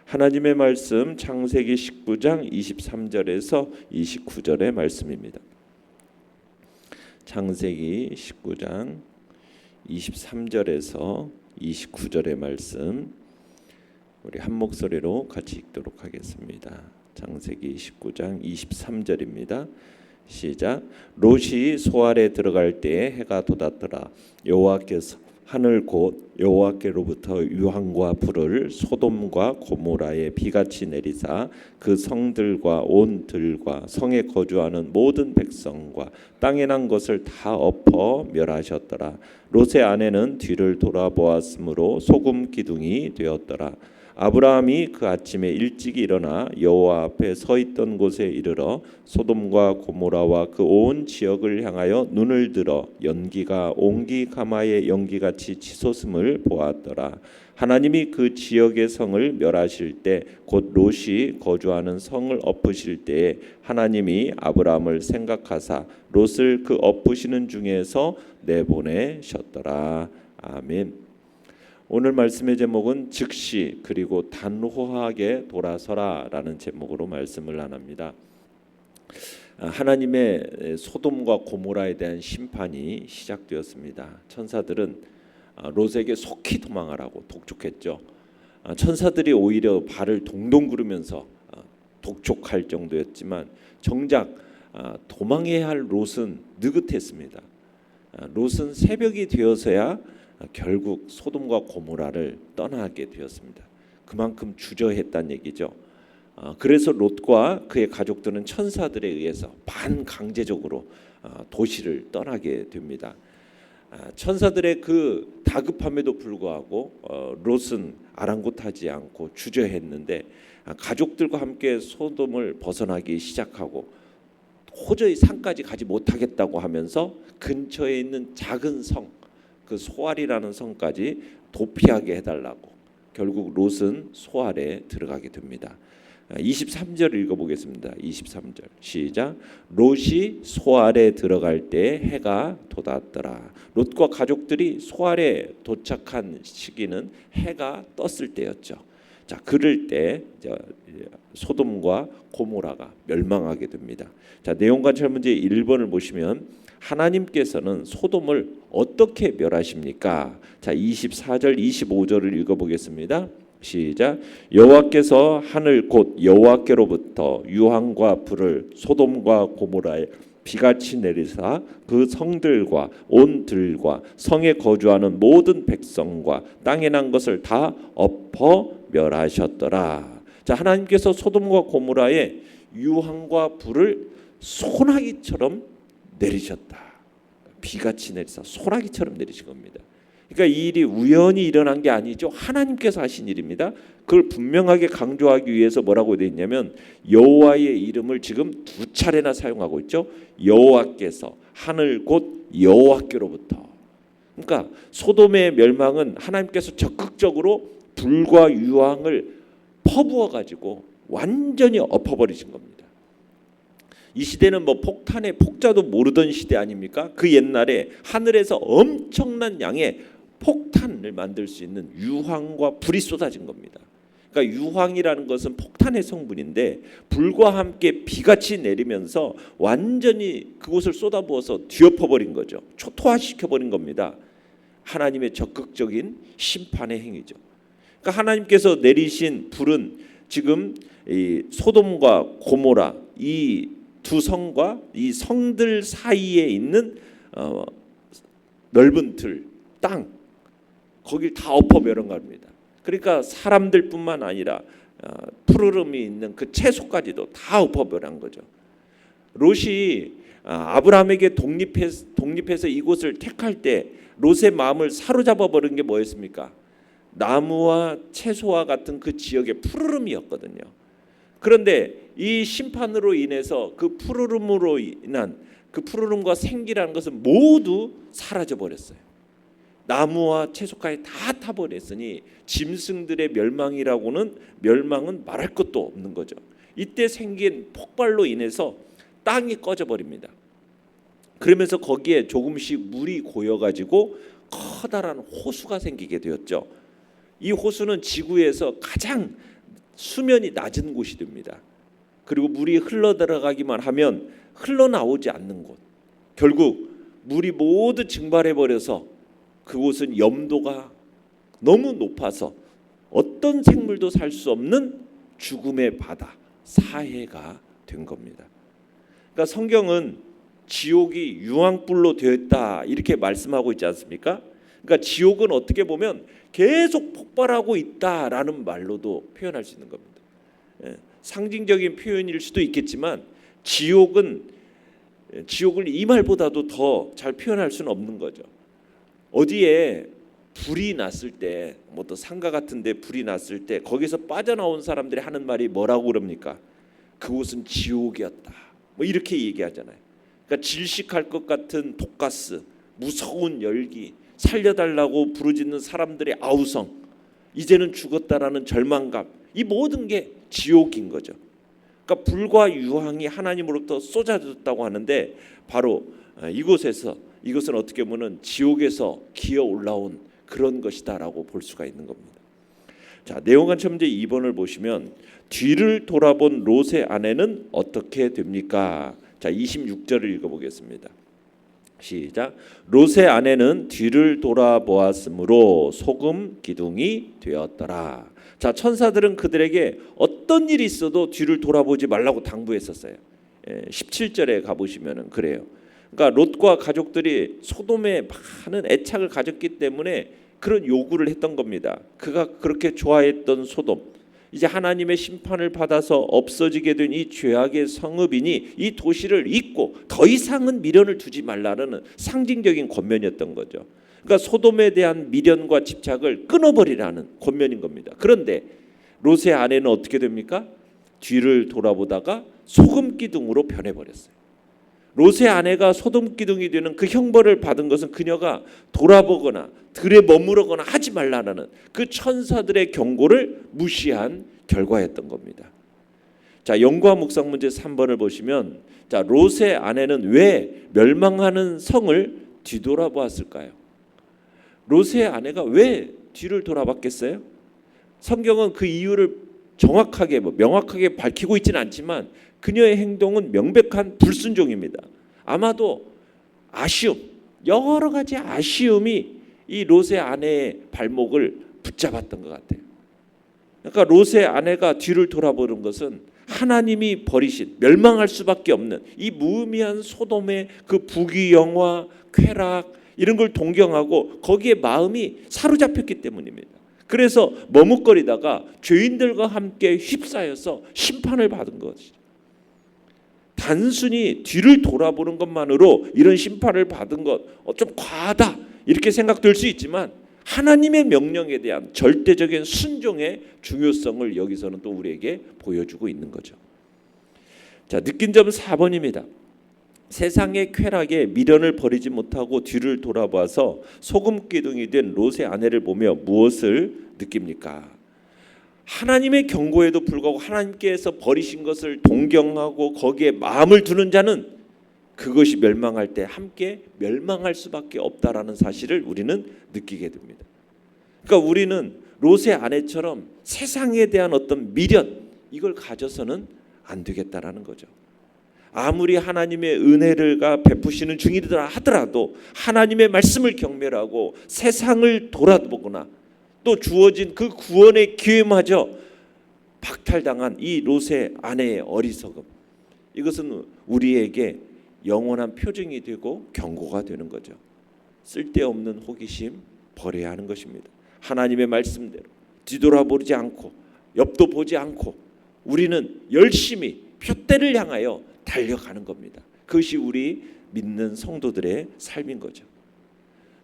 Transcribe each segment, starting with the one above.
하나님의 말씀 창세기 19장 23절에서 29절의 말씀입니다. 창세기 19장 23절에서 29절의 말씀 우리 한 목소리로 같이 읽도록 하겠습니다. 창세기 19장 23절입니다. 시작. 롯이 소알에 들어갈 때에 해가 돋았더라. 여호와께서 하늘 곧 여호와께로부터 유황과 불을 소돔과 고모라에 비같이 내리사 그 성들과 온 들과 성에 거주하는 모든 백성과 땅에 난 것을 다 엎어 멸하셨더라. 롯의 아내는 뒤를 돌아보았으므로 소금 기둥이 되었더라. 아브라함이 그 아침에 일찍이 일어나 여호와 앞에 서 있던 곳에 이르러 소돔과 고모라와 그 온 지역을 향하여 눈을 들어 연기가 옹기 가마의 연기같이 치솟음을 보았더라. 하나님이 그 지역의 성을 멸하실 때 곧 롯이 거주하는 성을 엎으실 때에 하나님이 아브라함을 생각하사 롯을 그 엎으시는 중에서 내보내셨더라. 아멘. 오늘 말씀의 제목은 즉시 그리고 단호하게 돌아서라라는 제목으로 말씀을 나눕니다. 하나님의 소돔과 고모라에 대한 심판이 시작되었습니다. 천사들은 롯에게 속히 도망하라고 독촉했죠. 천사들이 오히려 발을 동동 구르면서 독촉할 정도였지만 정작 도망해야 할 롯은 느긋했습니다. 롯은 새벽이 되어서야 결국 소돔과 고모라를 떠나게 되었습니다. 그만큼 주저했다는 얘기죠. 그래서 롯과 그의 가족들은 천사들에 의해서 반강제적으로 도시를 떠나게 됩니다. 천사들의 그 다급함에도 불구하고 롯은 아랑곳하지 않고 주저했는데 가족들과 함께 소돔을 벗어나기 시작하고 도저히 산까지 가지 못하겠다고 하면서 근처에 있는 작은 성 그 소알이라는 성까지 도피하게 해달라고 결국 롯은 소알에 들어가게 됩니다. 23절 읽어보겠습니다. 23절 시작. 롯이 소알에 들어갈 때 해가 돋았더라. 롯과 가족들이 소알에 도착한 시기는 해가 떴을 때였죠. 자, 그럴 때 소돔과 고모라가 멸망하게 됩니다. 자, 내용관찰 문제 1번을 보시면 하나님께서는 소돔을 어떻게 멸하십니까? 자, 24절 25절을 읽어보겠습니다. 시작. 여호와께서 하늘 곧 여호와께로부터 유황과 불을 소돔과 고모라에 비같이 내리사 그 성들과 온 들과 성에 거주하는 모든 백성과 땅에 난 것을 다 엎어 멸하셨더라. 자, 하나님께서 소돔과 고모라에 유황과 불을 소나기처럼 내리셨다. 비같이 내리사 소나기처럼 내리신 겁니다. 그러니까 이 일이 우연히 일어난 게 아니죠. 하나님께서 하신 일입니다. 그걸 분명하게 강조하기 위해서 뭐라고 되어 있냐면 여호와의 이름을 지금 두 차례나 사용하고 있죠. 여호와께서 하늘 곧 여호와께로부터. 그러니까 소돔의 멸망은 하나님께서 적극적으로 불과 유황을 퍼부어 가지고 완전히 엎어버리신 겁니다. 이 시대는 뭐 폭탄의 폭자도 모르던 시대 아닙니까? 그 옛날에 하늘에서 엄청난 양의 폭탄을 만들 수 있는 유황과 불이 쏟아진 겁니다. 그러니까 유황이라는 것은 폭탄의 성분인데 불과 함께 비같이 내리면서 완전히 그곳을 쏟아부어서 뒤엎어버린 거죠. 초토화시켜버린 겁니다. 하나님의 적극적인 심판의 행위죠. 그러니까 하나님께서 내리신 불은 지금 이 소돔과 고모라 이 두 성과 이 성들 사이에 있는 넓은 들, 땅 거길 다 엎어 멸한겁니다. 그러니까 사람들뿐만 아니라 푸르름이 있는 그 채소까지도 다 엎어 멸한 거죠. 롯이 아브라함에게 독립해서 이곳을 택할 때 롯의 마음을 사로잡아 버린 게 뭐였습니까? 나무와 채소와 같은 그 지역의 푸르름이었거든요. 그런데 이 심판으로 인해서 그 푸르름으로 인한 그 푸르름과 생기라는 것은 모두 사라져 버렸어요. 나무와 채소까지 다 타버렸으니 짐승들의 멸망은 말할 것도 없는 거죠. 이때 생긴 폭발로 인해서 땅이 꺼져 버립니다. 그러면서 거기에 조금씩 물이 고여가지고 커다란 호수가 생기게 되었죠. 이 호수는 지구에서 가장 수면이 낮은 곳이 됩니다. 그리고 물이 흘러 들어가기만 하면 흘러나오지 않는 곳. 결국 물이 모두 증발해 버려서 그곳은 염도가 너무 높아서 어떤 생물도 살 수 없는 죽음의 바다, 사해가 된 겁니다. 그러니까 성경은 지옥이 유황불로 되어 있다 이렇게 말씀하고 있지 않습니까? 그러니까 지옥은 어떻게 보면 계속 폭발하고 있다라는 말로도 표현할 수 있는 겁니다. 상징적인 표현일 수도 있겠지만 지옥을 이 말보다도 더 잘 표현할 수는 없는 거죠. 어디에 불이 났을 때, 뭐 또 상가 같은데 불이 났을 때 거기서 빠져나온 사람들이 하는 말이 뭐라고 그럽니까? 그곳은 지옥이었다. 뭐 이렇게 얘기하잖아요. 그러니까 질식할 것 같은 독가스, 무서운 열기, 살려달라고 부르짖는 사람들의 아우성, 이제는 죽었다라는 절망감, 이 모든 게 지옥인 거죠. 그러니까 불과 유황이 하나님으로부터 쏟아졌다고 하는데 바로 이것은 어떻게 보면 지옥에서 기어 올라온 그런 것이다라고 볼 수가 있는 겁니다. 자, 내용관점제 2번을 보시면 뒤를 돌아본 롯의 아내는 어떻게 됩니까? 자, 26절을 읽어보겠습니다. 시작. 롯의 아내는 뒤를 돌아보았으므로 소금 기둥이 되었더라. 자, 천사들은 그들에게 어떤 일이 있어도 뒤를 돌아보지 말라고 당부했었어요. 17절에 가보시면 그래요. 그러니까 롯과 가족들이 소돔에 많은 애착을 가졌기 때문에 그런 요구를 했던 겁니다. 그가 그렇게 좋아했던 소돔, 이제 하나님의 심판을 받아서 없어지게 된 이 죄악의 성읍이니 이 도시를 잊고 더 이상은 미련을 두지 말라는 상징적인 권면이었던 거죠. 그러니까 소돔에 대한 미련과 집착을 끊어버리라는 권면인 겁니다. 그런데 롯의 아내는 어떻게 됩니까? 뒤를 돌아보다가 소금 기둥으로 변해버렸어요. 롯의 아내가 소돔 기둥이 되는 그 형벌을 받은 것은 그녀가 돌아보거나 들에 머무르거나 하지 말라는 그 천사들의 경고를 무시한 결과였던 겁니다. 자, 연구와 묵상 문제 3번을 보시면 자, 롯의 아내는 왜 멸망하는 성을 뒤돌아보았을까요? 롯의 아내가 왜 뒤를 돌아봤겠어요? 성경은 그 이유를 정확하게 명확하게 밝히고 있지는 않지만 그녀의 행동은 명백한 불순종입니다. 아마도 아쉬움, 여러 가지 아쉬움이 이 롯의 아내의 발목을 붙잡았던 것 같아요. 그러니까 롯의 아내가 뒤를 돌아보는 것은 하나님이 버리신, 멸망할 수밖에 없는 이 무의미한 소돔의 그 부귀영화, 쾌락 이런 걸 동경하고 거기에 마음이 사로잡혔기 때문입니다. 그래서 머뭇거리다가 죄인들과 함께 휩싸여서 심판을 받은 것이죠. 단순히 뒤를 돌아보는 것만으로 이런 심판을 받은 것 좀 과하다 이렇게 생각될 수 있지만 하나님의 명령에 대한 절대적인 순종의 중요성을 여기서는 또 우리에게 보여주고 있는 거죠. 자, 느낀 점 4번입니다. 세상의 쾌락에 미련을 버리지 못하고 뒤를 돌아봐서 소금 기둥이 된 롯의 아내를 보며 무엇을 느낍니까? 하나님의 경고에도 불구하고 하나님께서 버리신 것을 동경하고 거기에 마음을 두는 자는 그것이 멸망할 때 함께 멸망할 수밖에 없다라는 사실을 우리는 느끼게 됩니다. 그러니까 우리는 롯의 아내처럼 세상에 대한 어떤 미련 이걸 가져서는 안 되겠다라는 거죠. 아무리 하나님의 은혜를 베푸시는 중이라 하더라도 하나님의 말씀을 경멸하고 세상을 돌아보거나 또 주어진 그 구원의 기회마저 박탈당한 이 롯의 아내의 어리석음, 이것은 우리에게 영원한 표징이 되고 경고가 되는 거죠. 쓸데없는 호기심 버려야 하는 것입니다. 하나님의 말씀대로 뒤돌아보지 않고 옆도 보지 않고 우리는 열심히 표대를 향하여 달려가는 겁니다. 그것이 우리 믿는 성도들의 삶인 거죠.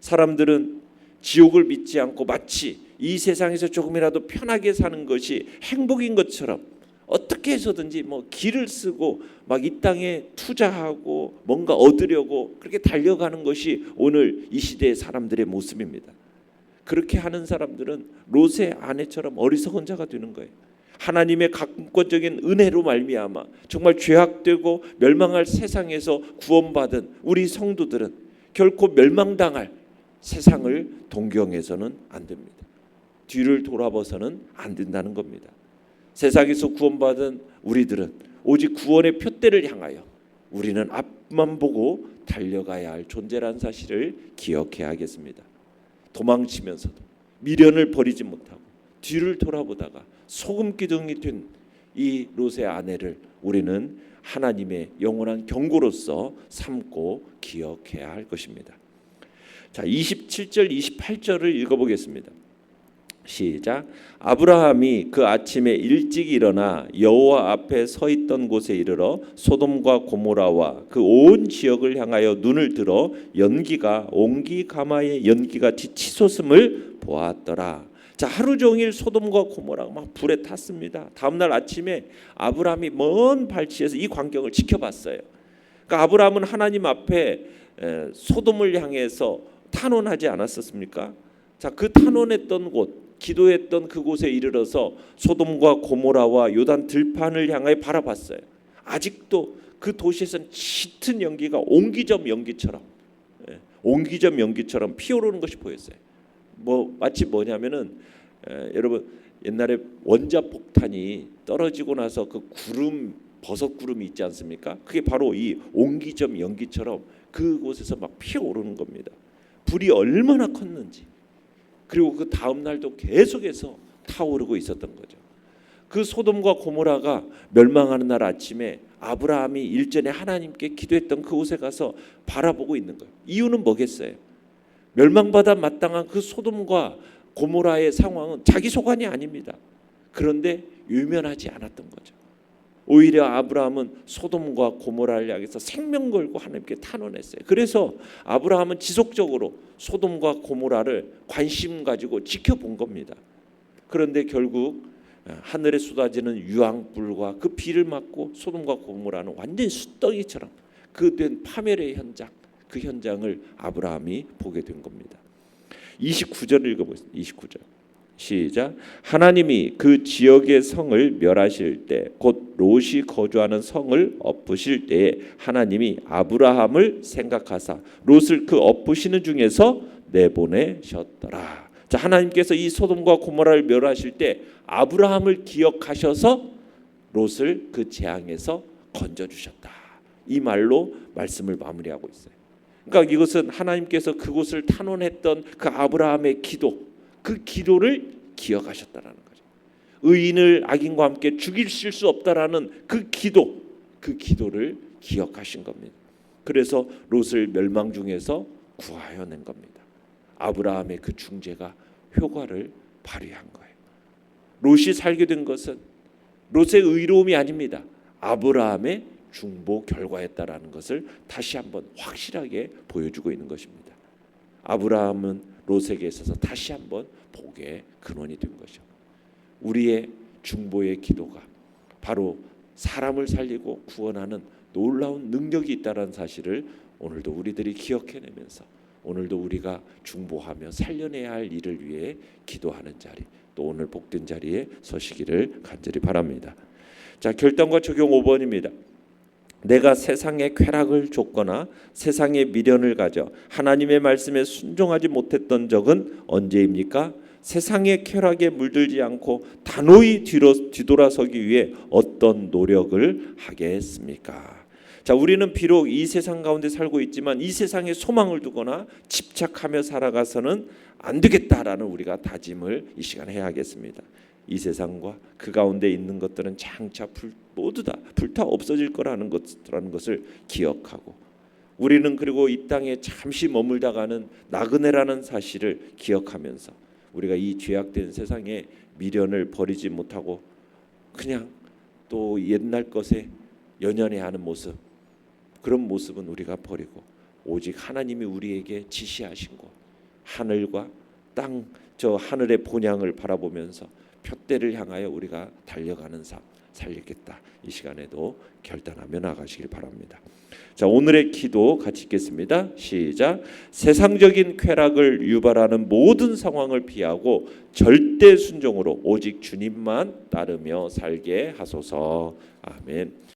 사람들은 지옥을 믿지 않고 마치 이 세상에서 조금이라도 편하게 사는 것이 행복인 것처럼 어떻게 해서든지 길을 쓰고 막 이 땅에 투자하고 뭔가 얻으려고 그렇게 달려가는 것이 오늘 이 시대의 사람들의 모습입니다. 그렇게 하는 사람들은 롯의 아내처럼 어리석은 자가 되는 거예요. 하나님의 강권적인 은혜로 말미암아 정말 죄악되고 멸망할 세상에서 구원받은 우리 성도들은 결코 멸망당할 세상을 동경해서는 안 됩니다. 뒤를 돌아봐서는 안 된다는 겁니다. 세상에서 구원받은 우리들은 오직 구원의 표대를 향하여 우리는 앞만 보고 달려가야 할 존재라는 사실을 기억해야 하겠습니다. 도망치면서도 미련을 버리지 못하고 뒤를 돌아보다가 소금 기둥이 된 이 롯의 아내를 우리는 하나님의 영원한 경고로서 삼고 기억해야 할 것입니다. 자, 27절 28절을 읽어보겠습니다. 시작. 아브라함이 그 아침에 일찍 일어나 여호와 앞에 서 있던 곳에 이르러 소돔과 고모라와 그 온 지역을 향하여 눈을 들어 연기가 옹기 가마의 연기같이 치솟음을 보았더라. 자, 하루 종일 소돔과 고모라가 막 불에 탔습니다. 다음 날 아침에 아브라함이 먼 발치에서 이 광경을 지켜봤어요. 그러니까 아브라함은 하나님 앞에 소돔을 향해서 탄원하지 않았었습니까? 자, 그 탄원했던 곳, 기도했던 그곳에 이르러서 소돔과 고모라와 요단 들판을 향하여 바라봤어요. 아직도 그 도시에서는 짙은 연기가 옹기점 연기처럼 피어오르는 것이 보였어요. 마치 뭐냐면은 여러분 옛날에 원자 폭탄이 떨어지고 나서 그 구름 버섯 구름이 있지 않습니까? 그게 바로 이 옹기점 연기처럼 그곳에서 막 피어오르는 겁니다. 불이 얼마나 컸는지. 그리고 그 다음 날도 계속해서 타오르고 있었던 거죠. 그 소돔과 고모라가 멸망하는 날 아침에 아브라함이 일전에 하나님께 기도했던 그곳에 가서 바라보고 있는 거예요. 이유는 뭐겠어요? 멸망받아 마땅한 그 소돔과 고모라의 상황은 자기 소관이 아닙니다. 그런데 유면하지 않았던 거죠. 오히려 아브라함은 소돔과 고모라를 향해서 생명 걸고 하나님께 탄원했어요. 그래서 아브라함은 지속적으로 소돔과 고모라를 관심 가지고 지켜본 겁니다. 그런데 결국 하늘에 쏟아지는 유황불과 그 비를 맞고 소돔과 고모라는 완전히 숯덩이처럼 그 된 파멸의 현장, 그 현장을 아브라함이 보게 된 겁니다. 29절을 읽어보겠습니다. 29절 시작. 하나님이 그 지역의 성을 멸하실 때 곧 롯이 거주하는 성을 엎으실 때에 하나님이 아브라함을 생각하사 롯을 그 엎으시는 중에서 내보내셨더라. 자, 하나님께서 이 소돔과 고모라를 멸하실 때 아브라함을 기억하셔서 롯을 그 재앙에서 건져주셨다. 이 말로 말씀을 마무리하고 있어요. 그러니까 이것은 하나님께서 그곳을 탄원했던 그 아브라함의 기도, 그 기도를 기억하셨다라는 거죠. 의인을 악인과 함께 죽이실 수 없다라는 그 기도를 기억하신 겁니다. 그래서 롯을 멸망 중에서 구하여낸 겁니다. 아브라함의 그 중재가 효과를 발휘한 거예요. 롯이 살게 된 것은 롯의 의로움이 아닙니다. 아브라함의 중보 결과였다라는 것을 다시 한번 확실하게 보여주고 있는 것입니다. 아브라함은 롯에게 있어서 다시 한번 복의 근원이 된 거죠. 우리의 중보의 기도가 바로 사람을 살리고 구원하는 놀라운 능력이 있다는 사실을 오늘도 우리들이 기억해내면서 오늘도 우리가 중보하며 살려내야 할 일을 위해 기도하는 자리, 또 오늘 복된 자리에 서시기를 간절히 바랍니다. 자, 결단과 적용 5번입니다. 내가 세상의 쾌락을 쫓거나 세상의 미련을 가져 하나님의 말씀에 순종하지 못했던 적은 언제입니까? 세상의 쾌락에 물들지 않고 단호히 뒤돌아서기 위해 어떤 노력을 하겠습니까? 자, 우리는 비록 이 세상 가운데 살고 있지만 이 세상에 소망을 두거나 집착하며 살아가서는 안 되겠다라는 우리가 다짐을 이 시간에 해야겠습니다. 이 세상과 그 가운데 있는 것들은 장차 모두 다 불타 없어질 거라는 것을 기억하고, 우리는 그리고 이 땅에 잠시 머물다가는 나그네라는 사실을 기억하면서 우리가 이 죄악된 세상에 미련을 버리지 못하고 그냥 또 옛날 것에 연연해하는 모습, 그런 모습은 우리가 버리고 오직 하나님이 우리에게 지시하신 곳, 하늘과 땅, 저 하늘의 본향을 바라보면서 표대를 향하여 우리가 달려가는 삶 살리겠다. 이 시간에도 결단하며 나가시길 바랍니다. 자, 오늘의 기도 같이 읽겠습니다. 시작. 세상적인 쾌락을 유발하는 모든 상황을 피하고 절대 순종으로 오직 주님만 따르며 살게 하소서. 아멘.